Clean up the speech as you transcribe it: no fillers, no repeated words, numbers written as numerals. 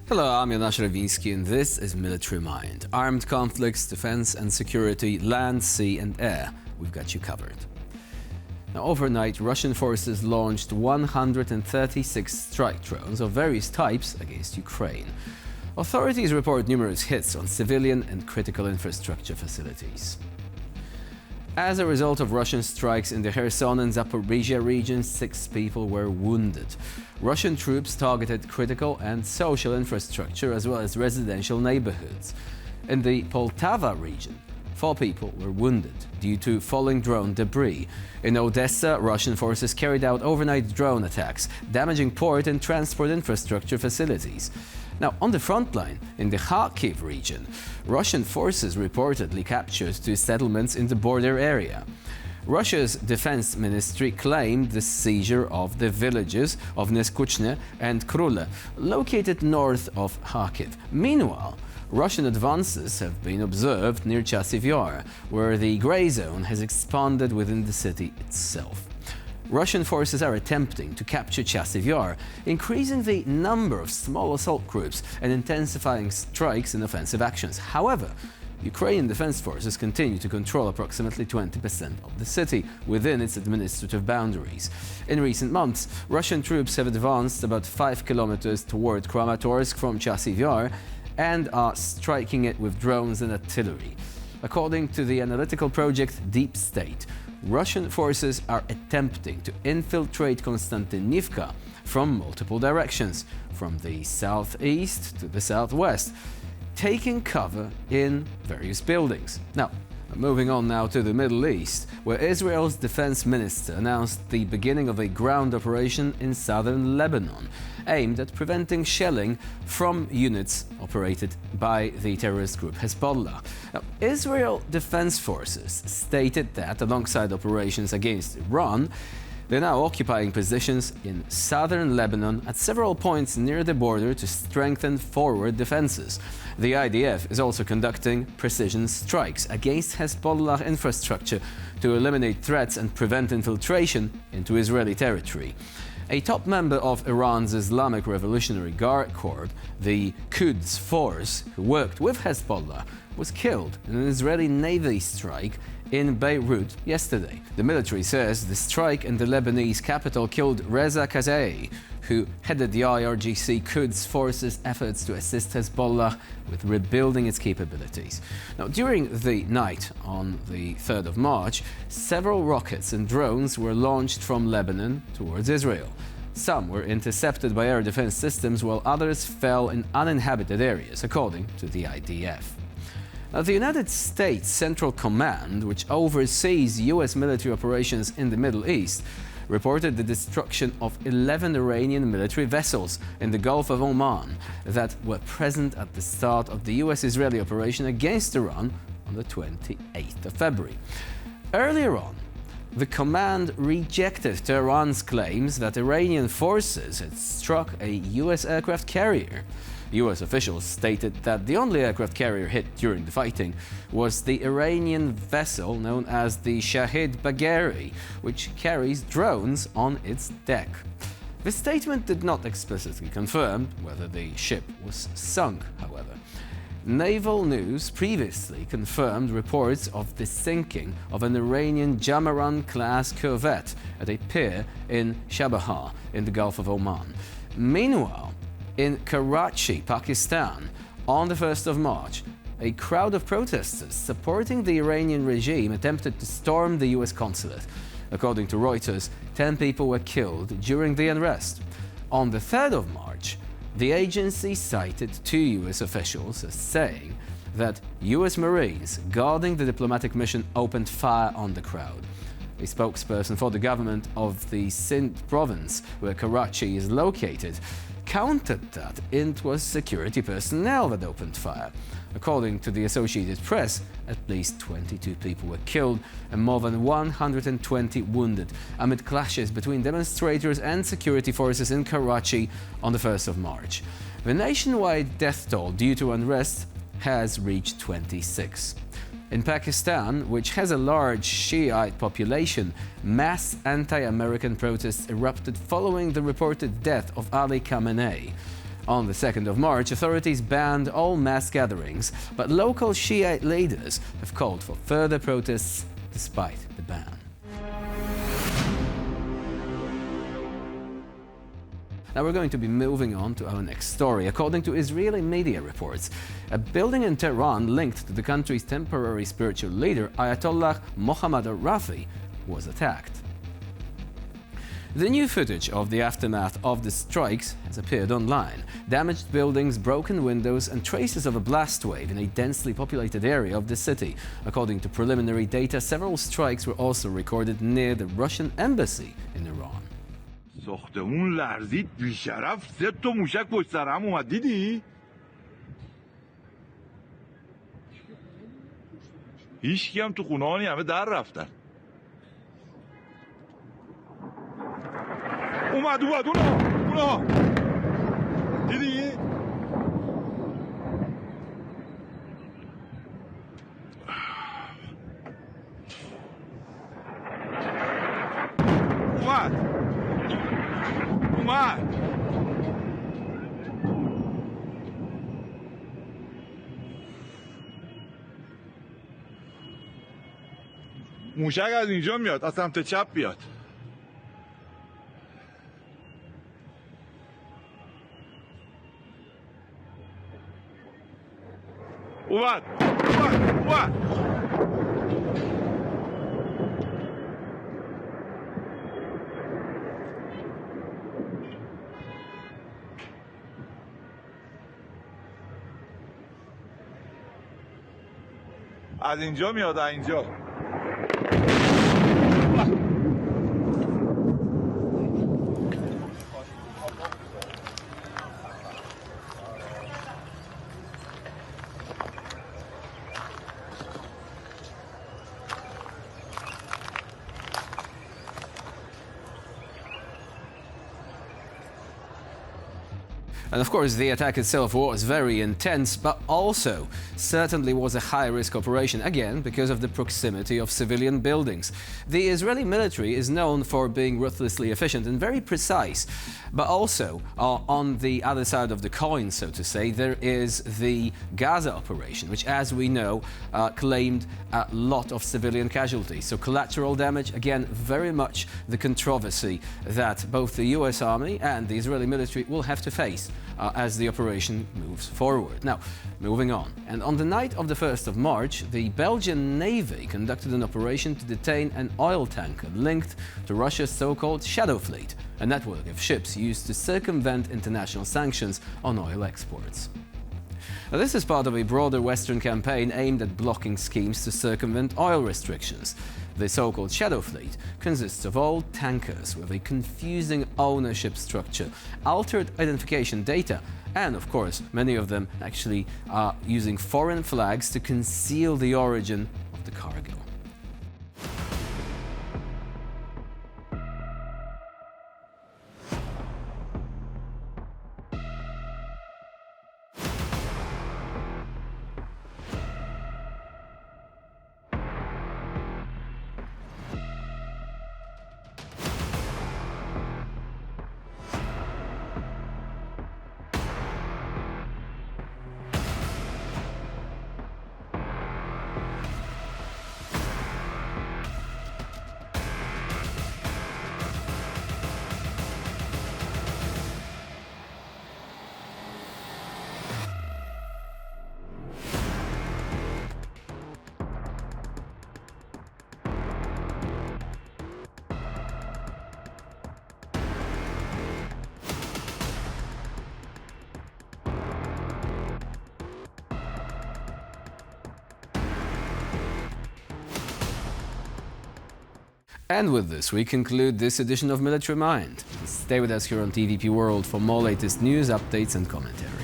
Hello, I'm Jonasz Rewiński and this is Military Mind. Armed conflicts, defense and security, land, sea and air. We've got you covered. Now, overnight, Russian forces launched 136 strike drones of various types against Ukraine. Authorities report numerous hits on civilian and critical infrastructure facilities. As a result of Russian strikes in the Kherson and Zaporizhia regions, 6 people were wounded. Russian troops targeted critical and social infrastructure as well as residential neighborhoods. In the Poltava region, 4 people were wounded due to falling drone debris. In Odessa, Russian forces carried out overnight drone attacks, damaging port and transport infrastructure facilities. Now, on the front line, in the Kharkiv region, Russian forces reportedly captured 2 settlements in the border area. Russia's defense ministry claimed the seizure of the villages of Neskuchne and Krule, located north of Kharkiv. Meanwhile, Russian advances have been observed near Chasiv Yar, where the grey zone has expanded within the city itself. Russian forces are attempting to capture Chasiv Yar, increasing the number of small assault groups and intensifying strikes and offensive actions. However, Ukrainian defense forces continue to control approximately 20% of the city within its administrative boundaries. In recent months, Russian troops have advanced about 5 kilometers toward Kramatorsk from Chasiv Yar and are striking it with drones and artillery. According to the analytical project Deep State, Russian forces are attempting to infiltrate Konstantinivka from multiple directions, from the southeast to the southwest, taking cover in various buildings. Now, moving on now to the Middle East, where Israel's defense minister announced the beginning of a ground operation in southern Lebanon, aimed at preventing shelling from units operated by the terrorist group Hezbollah. Now, Israel Defense Forces stated that, alongside operations against Iran, they're now occupying positions in southern Lebanon at several points near the border to strengthen forward defenses. The IDF is also conducting precision strikes against Hezbollah infrastructure to eliminate threats and prevent infiltration into Israeli territory. A top member of Iran's Islamic Revolutionary Guard Corps, the Quds Force, who worked with Hezbollah, was killed in an Israeli Navy strike in Beirut yesterday. The military says the strike in the Lebanese capital killed Reza Kazai, who headed the IRGC Quds Force's efforts to assist Hezbollah with rebuilding its capabilities. Now, during the night on the 3rd of March, several rockets and drones were launched from Lebanon towards Israel. Some were intercepted by air defense systems, while others fell in uninhabited areas, according to the IDF. Now, the United States Central Command, which oversees U.S. military operations in the Middle East, reported the destruction of 11 Iranian military vessels in the Gulf of Oman that were present at the start of the U.S.-Israeli operation against Iran on the 28th of February. Earlier on, the command rejected Tehran's claims that Iranian forces had struck a U.S. aircraft carrier. U.S. officials stated that the only aircraft carrier hit during the fighting was the Iranian vessel known as the Shahid Bagheri, which carries drones on its deck. The statement did not explicitly confirm whether the ship was sunk, however. Naval News previously confirmed reports of the sinking of an Iranian Jamaran-class corvette at a pier in Shabahar in the Gulf of Oman. Meanwhile, in Karachi, Pakistan, on the 1st of March, a crowd of protesters supporting the Iranian regime attempted to storm the U.S. consulate. According to Reuters, 10 people were killed during the unrest. On the 3rd of March, the agency cited 2 U.S. officials as saying that U.S. Marines guarding the diplomatic mission opened fire on the crowd. A spokesperson for the government of the Sindh province, where Karachi is located, countered that it was security personnel that opened fire. According to the Associated Press, at least 22 people were killed and more than 120 wounded amid clashes between demonstrators and security forces in Karachi on the 1st of March. The nationwide death toll due to unrest has reached 26. In Pakistan, which has a large Shiite population, mass anti-American protests erupted following the reported death of Ali Khamenei. On the 2nd of March, authorities banned all mass gatherings, but local Shiite leaders have called for further protests despite the ban. Now we're going to be moving on to our next story. According to Israeli media reports, a building in Tehran linked to the country's temporary spiritual leader, Ayatollah Mohammad Rafi, was attacked. The new footage of the aftermath of the strikes has appeared online. Damaged buildings, broken windows, and traces of a blast wave in a densely populated area of the city. According to preliminary data, several strikes were also recorded near the Russian embassy in Iran. ساختمون لرزید بیشرف 3 تا موشک پشت سر هم اومد دیدی؟ هیچکی هم تو خونه هانی همه در رفتن اومد اونا دیدی؟ اومد موشک از اینجا میاد از سمت چپ بیاد اومد از اینجا میاد از اینجا And of course, the attack itself was very intense, but also certainly was a high-risk operation, again, because of the proximity of civilian buildings. The Israeli military is known for being ruthlessly efficient and very precise, but also, on the other side of the coin, so to say, there is the Gaza operation, which, as we know, claimed a lot of civilian casualties. So collateral damage, again, very much the controversy that both the US Army and the Israeli military will have to face as the operation moves forward. Now, moving on. And on the night of the 1st of March, the Belgian Navy conducted an operation to detain an oil tanker linked to Russia's so-called Shadow Fleet, a network of ships used to circumvent international sanctions on oil exports. Now, this is part of a broader Western campaign aimed at blocking schemes to circumvent oil restrictions. The so-called Shadow Fleet consists of old tankers with a confusing ownership structure, altered identification data, and of course, many of them actually are using foreign flags to conceal the origin of the cargo. And with this, we conclude this edition of Military Mind. Stay with us here on TVP World for more latest news, updates and commentary.